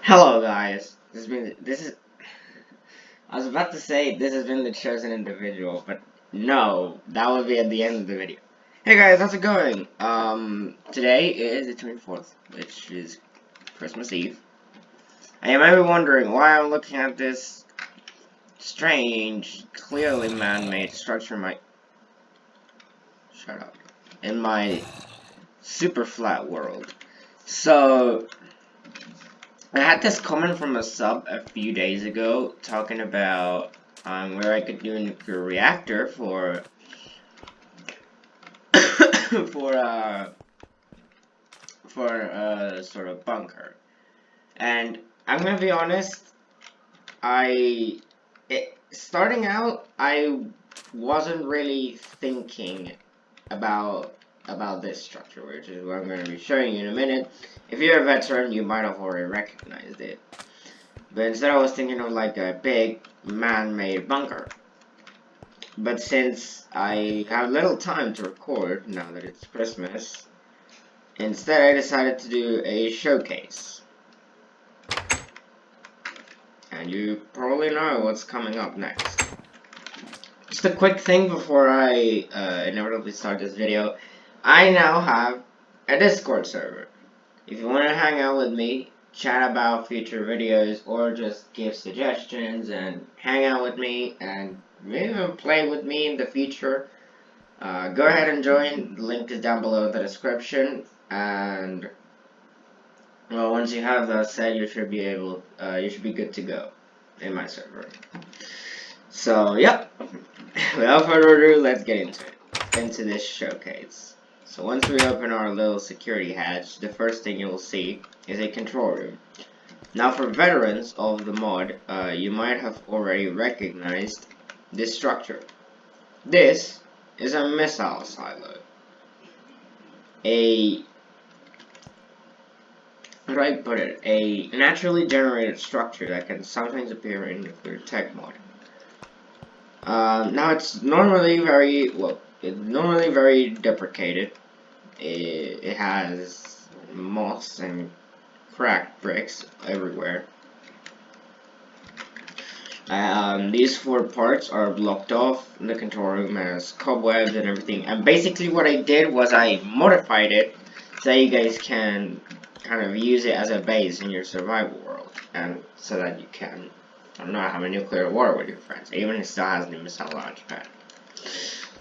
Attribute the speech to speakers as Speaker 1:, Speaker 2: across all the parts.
Speaker 1: Hello guys. I was about to say this has been the chosen individual, but no, that would be at the end of the video. Hey guys, how's it going? Today is the 24th, which is Christmas Eve. And you might be wondering why I'm looking at this strange, clearly man-made structure in my super flat world. So, I had this comment from a sub a few days ago talking about where I could do a nuclear reactor for for a sort of bunker. And I'm gonna be honest, starting out I wasn't really thinking about this structure, which is what I'm going to be showing you in a minute. If you're a veteran, you might have already recognized it. But instead I was thinking of like a big man-made bunker. But since I have little time to record, now that it's Christmas, instead I decided to do a showcase. And you probably know what's coming up next. Just a quick thing before I inevitably start this video. I now have a Discord server. If you want to hang out with me, chat about future videos, or just give suggestions and hang out with me and maybe even play with me in the future, go ahead and join. The link is down below in the description. And well, once you have that said, you should be good to go in my server. So, yep. Without further ado, let's get into this showcase. So once we open our little security hatch, the first thing you'll see is a control room. Now for veterans of the mod, you might have already recognized this structure. This is a missile silo. How do I put it? A naturally generated structure that can sometimes appear in nuclear tech mod. Now it's normally very deprecated. It has moss and cracked bricks everywhere. These 4 parts are blocked off. The control room has cobwebs and everything. And basically what I did was I modified it so you guys can kind of use it as a base in your survival world, and so that you can, I don't know, have a nuclear war with your friends, even if it still has the missile launch pad.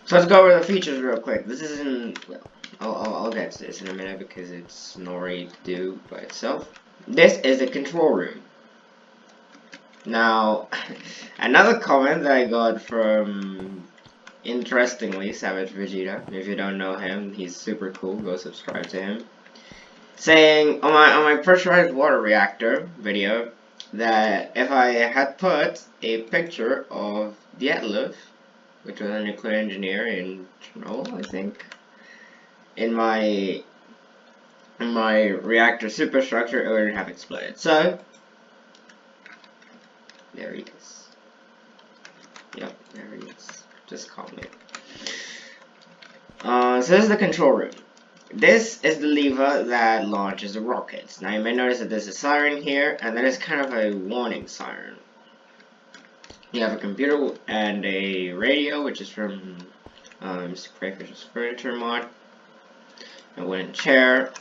Speaker 1: So let's go over the features real quick. This isn't, well, I'll get to this in a minute because it's not ready to do by itself. This is the control room. Now, another comment that I got from, interestingly, Savage Vegeta. If you don't know him, he's super cool. Go subscribe to him. Saying on my pressurized water reactor video that if I had put a picture of Dietlef, which was a nuclear engineer in Chernobyl, I think, in my reactor superstructure, it wouldn't have exploded. So there he is. Yep, there he is. Just call me. So this is the control room. This is the lever that launches the rockets. Now you may notice that there's a siren here, and that is kind of a warning siren. You have a computer and a radio, which is from Mr. Crayfish's furniture mod. A wooden chair,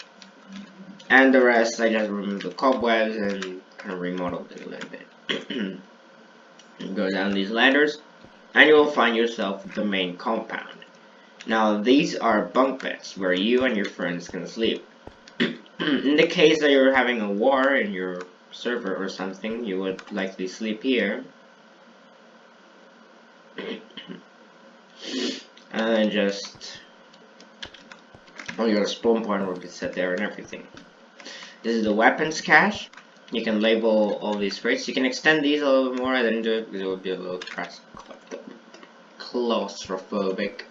Speaker 1: and the rest I just removed the cobwebs and kind of remodeled it a little bit. You go down these ladders, and you will find yourself at the main compound. Now these are bunk beds where you and your friends can sleep. In the case that you're having a war in your server or something, you would likely sleep here. And then just, oh, your spawn point will be set there and everything. This is the weapons cache. You can label all these crates. You can extend these a little bit more. I didn't do it because it would be a little claustrophobic.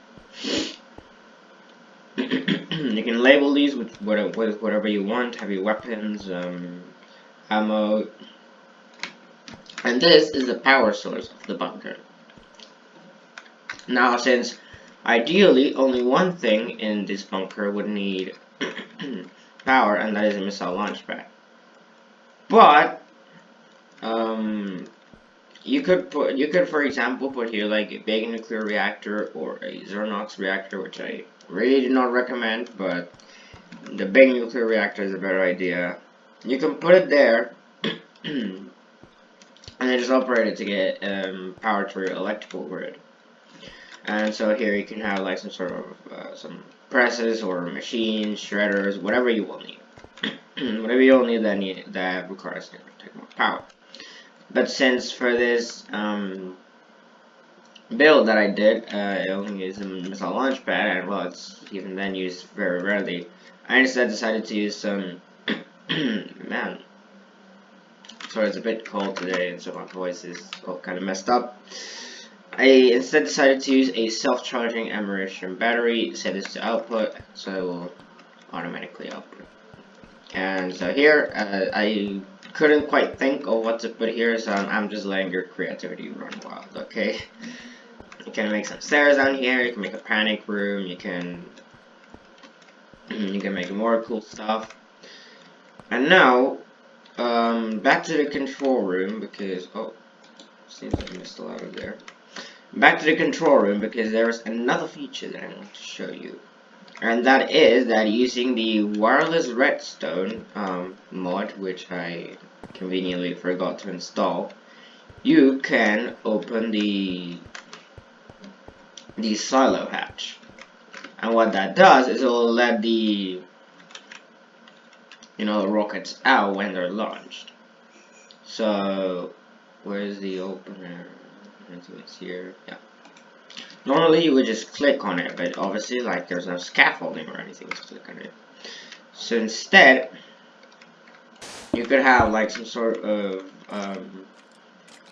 Speaker 1: You can label these with whatever you want, heavy weapons, ammo, and this is the power source of the bunker. Now, since ideally only one thing in this bunker would need power, and that is a missile launch pad, but you could for example put here like a big nuclear reactor or a Xernox reactor, which I really do not recommend, but the big nuclear reactor is a better idea. You can put it there and then just operate it to get power to your electrical grid. And so here you can have like some sort of some presses or machines, shredders, whatever you will need. Whatever you will need that requires to take more power. But since for this build that I did, I only used a missile launch pad, and well, it's even then used very rarely. I instead decided to use some man. Sorry, it's a bit cold today, and so my voice is all kind of messed up. I instead decided to use a self-charging ammunition battery, set this to output, so it will automatically output. And so here, I couldn't quite think of what to put here, so I'm just letting your creativity run wild, okay? You can make some stairs down here, you can make a panic room, you can make more cool stuff. And now, back to the control room, because, oh, seems like I missed a lot of there. Back to the control room, because there's another feature that I want to show you. And that is that using the wireless redstone mod, which I conveniently forgot to install, you can open the silo hatch. And what that does is it will let the rockets out when they're launched. So where's the opener? I think it's here. Yeah. Normally you would just click on it, but obviously like there's no scaffolding or anything to click on it. So instead, you could have like some sort of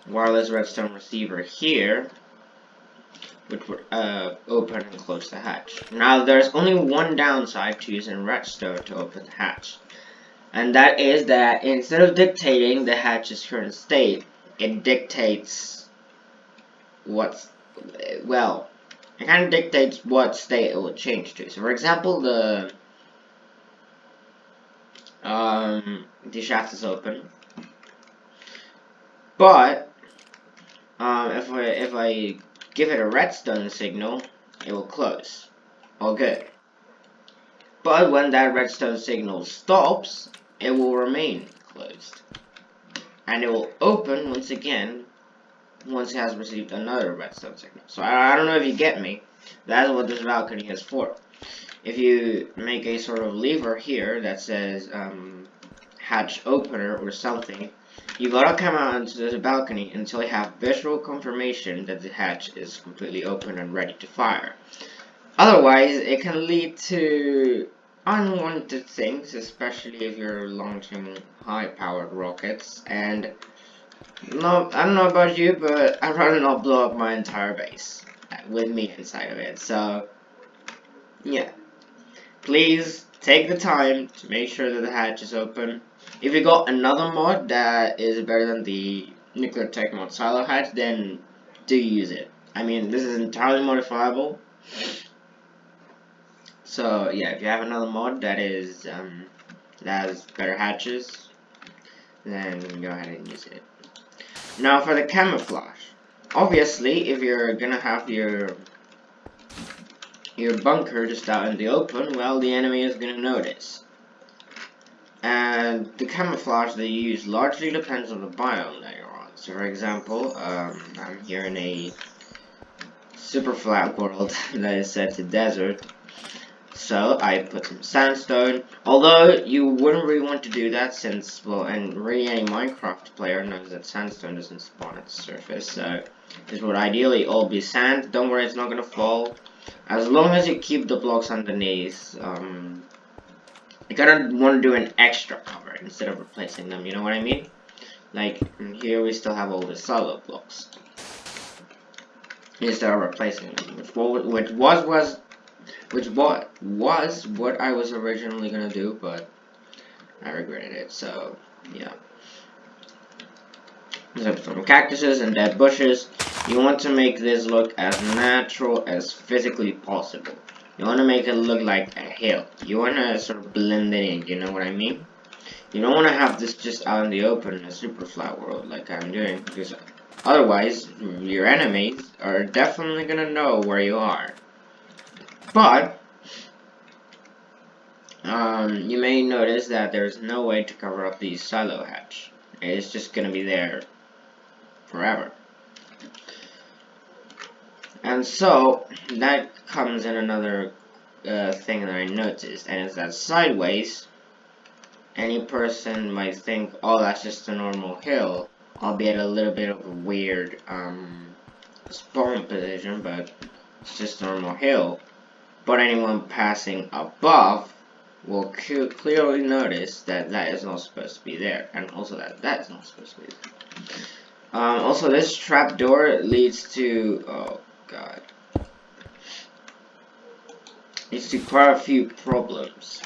Speaker 1: wireless redstone receiver here, which would open and close the hatch. Now there's only one downside to using redstone to open the hatch, and that is that instead of dictating the hatch's current state, it dictates what's it kind of dictates what state it will change to. So for example, the shaft is open, but if I give it a redstone signal, it will close. All good. But when that redstone signal stops, it will remain closed, and it will open once again once it has received another redstone signal. So I don't know if you get me. That's what this balcony is for. If you make a sort of lever here that says hatch opener or something, you gotta come out into this balcony until you have visual confirmation that the hatch is completely open and ready to fire. Otherwise, it can lead to unwanted things, especially if you're launching high-powered rockets. And no, I don't know about you, but I'd rather not blow up my entire base with me inside of it. So, yeah. Please take the time to make sure that the hatch is open. If you got another mod that is better than the nuclear tech mod silo hatch, then do use it. I mean, this is entirely modifiable. So yeah, if you have another mod that is that has better hatches, then go ahead and use it. Now for the camouflage. Obviously, if you're gonna have your bunker just out in the open, well, the enemy is gonna notice. And the camouflage that you use largely depends on the biome that you're on. So for example, I'm here in a super flat world that is set to desert. So I put some sandstone, although you wouldn't really want to do that since, well, and really any Minecraft player knows that sandstone doesn't spawn at the surface, so this would ideally all be sand. Don't worry, it's not gonna fall. As long as you keep the blocks underneath, you gotta want to do an extra cover instead of replacing them, you know what I mean? Like, here we still have all the solid blocks. Instead of replacing them, which was what I was originally gonna do, but I regretted it, so yeah. Some cactuses and dead bushes. You want to make this look as natural as physically possible. You want to make it look like a hill. You want to sort of blend it in, you know what I mean? You don't want to have this just out in the open in a super flat world like I'm doing, because otherwise your enemies are definitely gonna know where you are. But you may notice that there's no way to cover up the silo hatch. It's just gonna be there forever. And so that comes in another thing that I noticed, and it's that sideways, any person might think, oh, that's just a normal hill, albeit a little bit of a weird spawn position, but it's just a normal hill. But anyone passing above will clearly notice that that is not supposed to be there, and also that that is not supposed to be there. Also, this trapdoor leads to, oh god, leads to quite a few problems.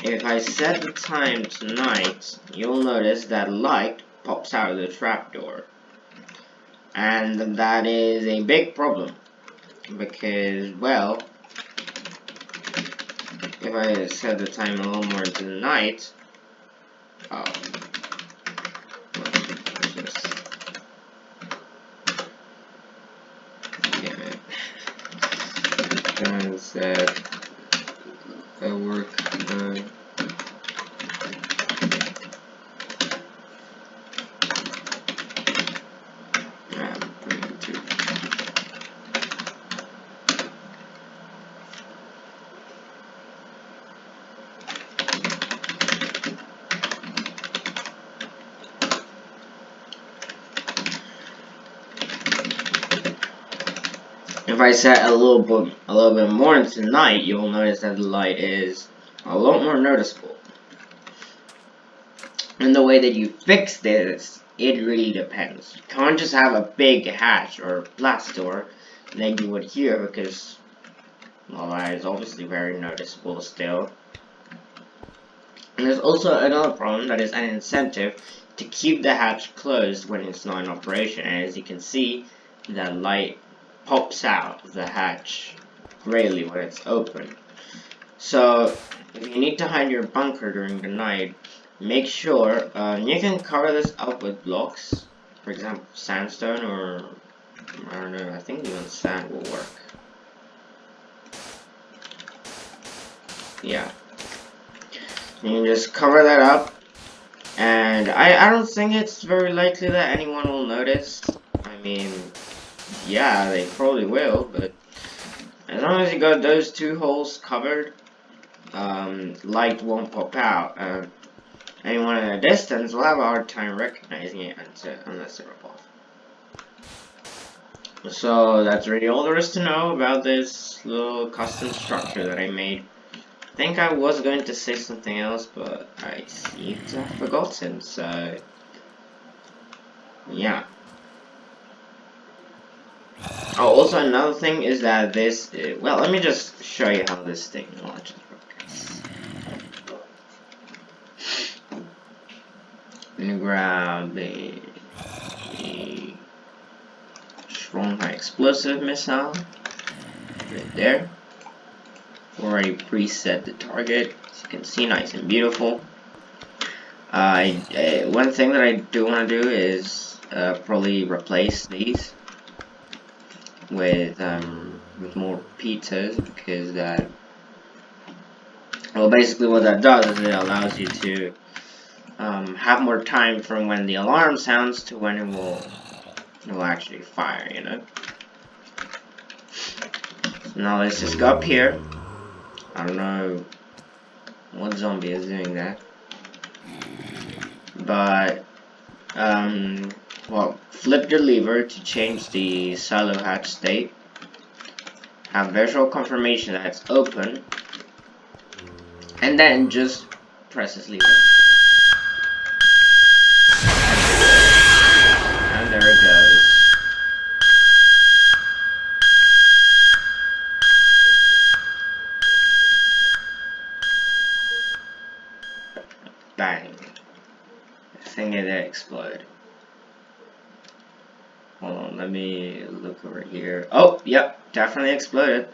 Speaker 1: If I set the time to night, you'll notice that light pops out of the trapdoor. And that is a big problem, because, well, if I set the time a little more into the night, oh, damn it, trying to set a work done. If I set a little bit more into night, you'll notice that the light is a lot more noticeable. And the way that you fix this, it really depends. You can't just have a big hatch or blast door like you would here, because, well, that is obviously very noticeable still. And there's also another problem that is an incentive to keep the hatch closed when it's not in operation. And as you can see, that light pops out of the hatch greatly when it's open. So if you need to hide your bunker during the night, make sure you can cover this up with blocks, for example sandstone, or I don't know, I think even sand will work. Yeah, you can just cover that up, and I don't think it's very likely that anyone will notice. I mean, yeah, they probably will, but as long as you got those two holes covered, light won't pop out. Anyone at a distance will have a hard time recognizing it unless they're off. So that's really all there is to know about this little custom structure that I made. I think I was going to say something else, but I seem to have forgotten, so yeah. Oh, also another thing is that this, well, let me just show you how this thing launches. Let me grab a strong high explosive missile right there. Already preset the target, as you can see, nice and beautiful. One thing that I do want to do is probably replace these with more pizzas, because that, well, basically what that does is it allows you to have more time from when the alarm sounds to when it will actually fire, you know. So now let's just go up here. I don't know what zombie is doing that, but well, flip the lever to change the silo hatch state, have visual confirmation that it's open, and then just press this lever. And there it goes. Bang. The thing didn't explode. Hold on, let me look over here. Oh, yep, definitely exploded.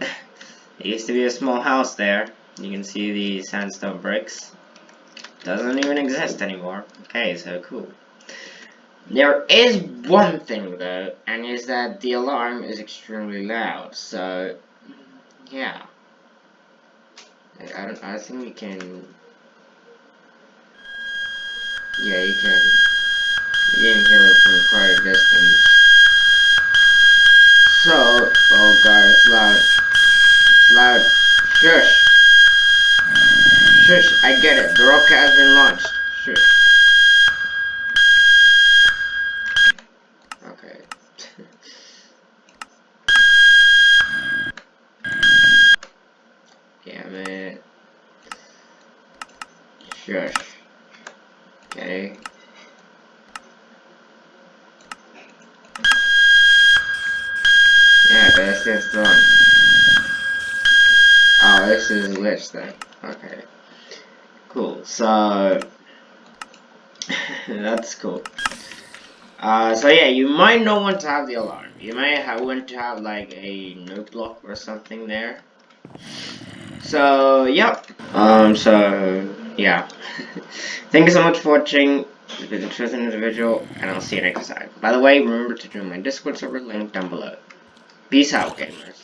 Speaker 1: It used to be a small house there. You can see the sandstone bricks. doesn't even exist anymore. Okay, so cool. There is one thing though, and is that the alarm is extremely loud. So yeah, I think you can. Yeah, you can. You can hear it from quite a distance. So, oh god, it's loud. It's loud. Shush. Shush, I get it. The rocket has been launched. Shush. Okay. Damn it. Shush. Okay. Yeah, but it's just done. Oh, this is glitch then. Okay. Cool. So that's cool. So yeah, you might not want to have the alarm. You might want to have like a note block or something there. So yep. So yeah. Thank you so much for watching. It's been an interesting individual, and I'll see you next time. By the way, remember to join my Discord server link down below. Peace out, gamers.